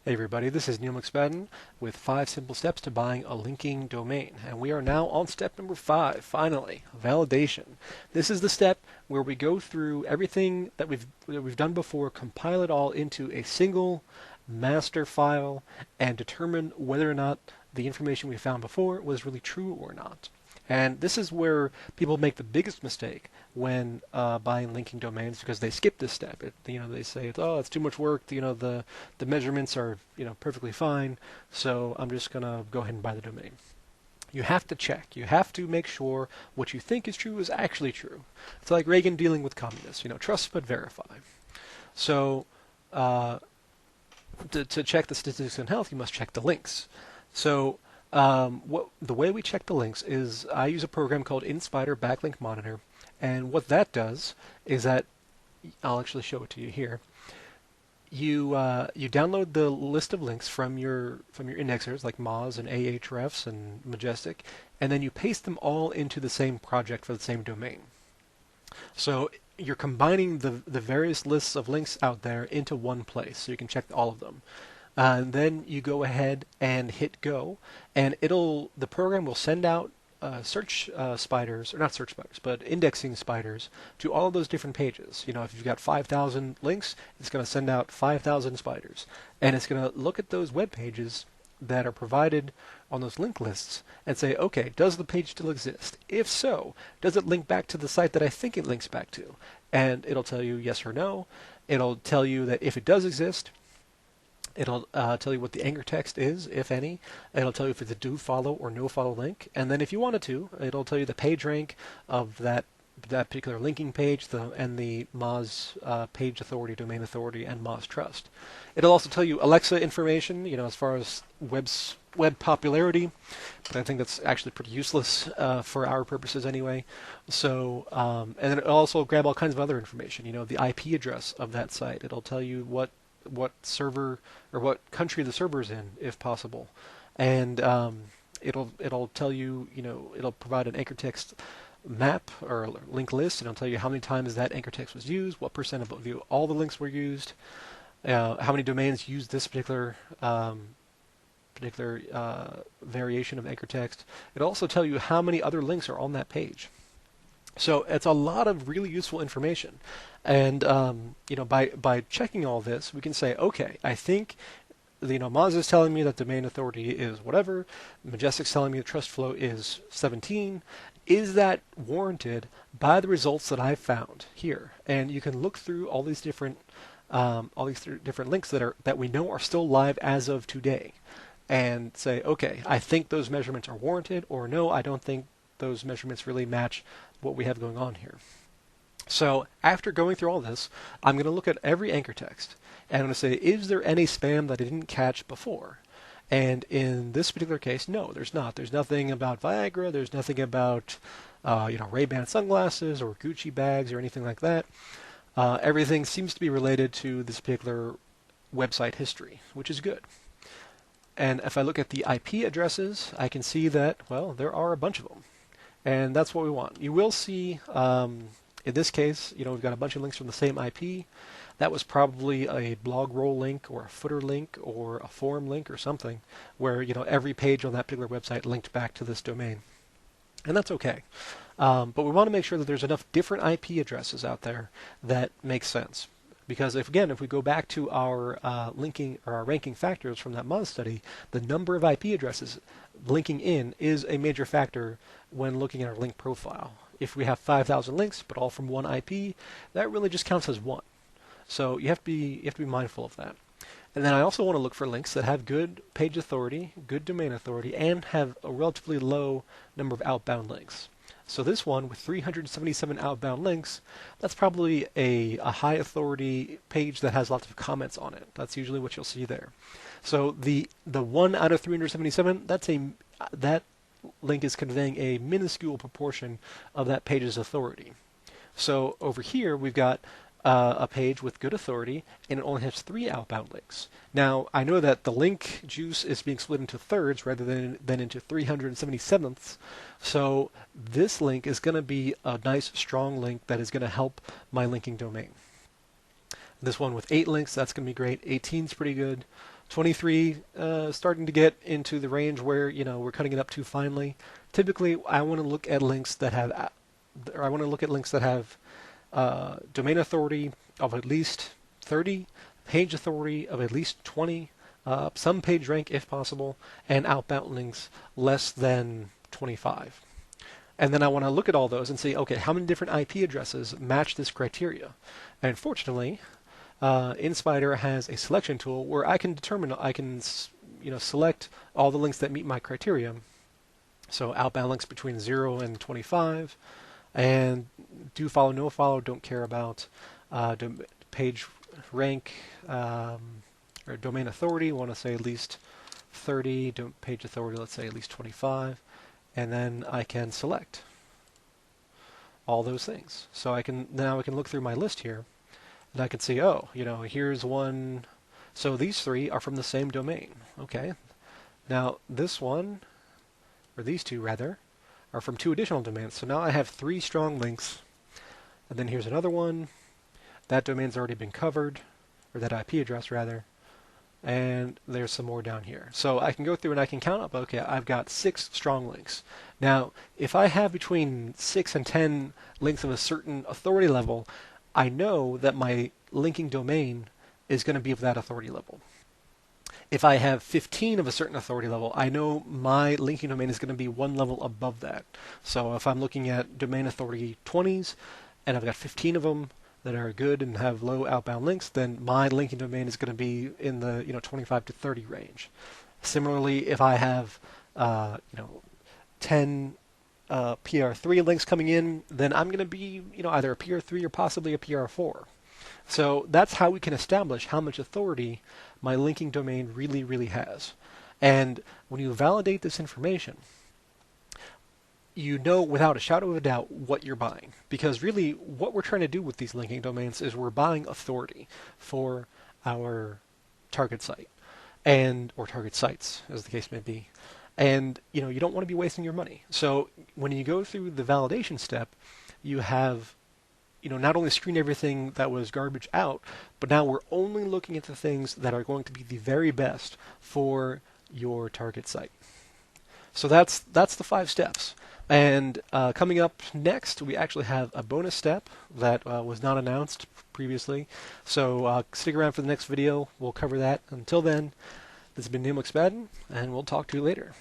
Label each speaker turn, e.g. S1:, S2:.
S1: Hey everybody, this is Neil McSpadden with 5 simple steps to buying a linking domain. And we are now on step number 5, finally, validation. This is the step where we go through everything that we've done before, compile it all into a single master file, and determine whether or not the information we found before was really true or not. And this is where people make the biggest mistake when buying linking domains because they skip this step. They say, "Oh, it's too much work. The measurements are perfectly fine, so I'm just gonna go ahead and buy the domain." You have to check. You have to make sure what you think is true is actually true. It's like Reagan dealing with communists. Trust but verify. So to check the statistics in health, you must check the links. So the way we check the links is I use a program called InSpider Backlink Monitor, and what that does is that I'll actually show it to you here. You download the list of links from your indexers like Moz and Ahrefs and Majestic, and then you paste them all into the same project for the same domain. So you're combining the various lists of links out there into one place, so you can check all of them. And then you go ahead and hit go, and the program will send out search spiders, or not search spiders, but indexing spiders to all of those different pages. If you've got 5,000 links, it's going to send out 5,000 spiders, and it's going to look at those web pages that are provided on those link lists and say, okay, does the page still exist? If so, does it link back to the site that I think it links back to? And it'll tell you yes or no. It'll tell you that if it does exist, it'll tell you what the anchor text is, if any. It'll tell you if it's a do follow or no follow link. And then if you wanted to, it'll tell you the page rank of that particular linking page and the Moz page authority, domain authority, and Moz trust. It'll also tell you Alexa information, as far as web popularity, but I think that's actually pretty useless for our purposes anyway. So, and then it'll also grab all kinds of other information, the IP address of that site. It'll tell you what server or what country the server is in, if possible, and it'll tell you, it'll provide an anchor text map or link list, and it'll tell you how many times that anchor text was used, what percent of all the links were used, how many domains used this particular variation of anchor text. It'll also tell you how many other links are on that page. So it's a lot of really useful information, and by checking all this, we can say, okay, I think Moz is telling me that domain authority is whatever, Majestic's telling me the trust flow is 17. Is that warranted by the results that I've found here? And you can look through all these different links that we know are still live as of today, and say, okay, I think those measurements are warranted, or no, I don't think those measurements really match what we have going on here. So after going through all this, I'm going to look at every anchor text, and I'm going to say, is there any spam that I didn't catch before? And in this particular case, no, there's not. There's nothing about Viagra. There's nothing about Ray-Ban sunglasses or Gucci bags or anything like that. Everything seems to be related to this particular website history, which is good. And if I look at the IP addresses, I can see that, well, there are a bunch of them. And that's what we want. You will see, in this case, we've got a bunch of links from the same IP. That was probably a blog roll link or a footer link or a forum link or something where, every page on that particular website linked back to this domain. And that's okay. But we want to make sure that there's enough different IP addresses out there that make sense. Because if we go back to our linking or our ranking factors from that Moz study, the number of IP addresses linking in is a major factor when looking at our link profile. If we have 5,000 links, but all from one IP, that really just counts as one. So you have to be mindful of that. And then I also want to look for links that have good page authority, good domain authority, and have a relatively low number of outbound links. So this one with 377 outbound links, that's probably a high authority page that has lots of comments on it. That's usually what you'll see there. So the 1 out of 377, that link is conveying a minuscule proportion of that page's authority. So over here we've got a page with good authority, and it only has 3 outbound links. Now, I know that the link juice is being split into thirds rather than into 377ths, so this link is going to be a nice, strong link that is going to help my linking domain. This one with 8 links, that's going to be great. 18 is pretty good. 23, starting to get into the range where we're cutting it up too finely. Typically, I want to look at links that have, or I want to look at links that have domain authority of at least 30, page authority of at least 20, some page rank if possible, and outbound links less than 25. And then I want to look at all those and see, okay, how many different IP addresses match this criteria? And fortunately, InSpider has a selection tool where I can determine, I can select all the links that meet my criteria. So outbound links between 0 and 25, and do follow, no follow, don't care about. Page rank or domain authority, want to say at least 30. Page authority, let's say at least 25. And then I can select all those things. So now I can look through my list here, and I can see, oh, here's one. So these three are from the same domain. Okay. Now this one, or these two rather, are from 2 additional domains. So now I have 3 strong links. And then here's another one. That domain's already been covered, or that IP address rather. And there's some more down here. So I can go through and I can count up, okay, I've got 6 strong links. Now, if I have between 6 and 10 links of a certain authority level, I know that my linking domain is going to be of that authority level. If I have 15 of a certain authority level, I know my linking domain is going to be 1 level above that. So if I'm looking at domain authority 20s, and I've got 15 of them that are good and have low outbound links, then my linking domain is going to be in the 25 to 30 range. Similarly, if I have 10 PR3 links coming in, then I'm going to be either a PR3 or possibly a PR4. So that's how we can establish how much authority my linking domain really, really has. And when you validate this information, you know without a shadow of a doubt what you're buying. Because really what we're trying to do with these linking domains is we're buying authority for our target site, or target sites, as the case may be. And you don't want to be wasting your money. So when you go through the validation step, you have not only screen everything that was garbage out, but now we're only looking at the things that are going to be the very best for your target site. So that's the 5 steps. And coming up next, we actually have a bonus step that was not announced previously. So stick around for the next video. We'll cover that. Until then, this has been Neil McSpadden, and we'll talk to you later.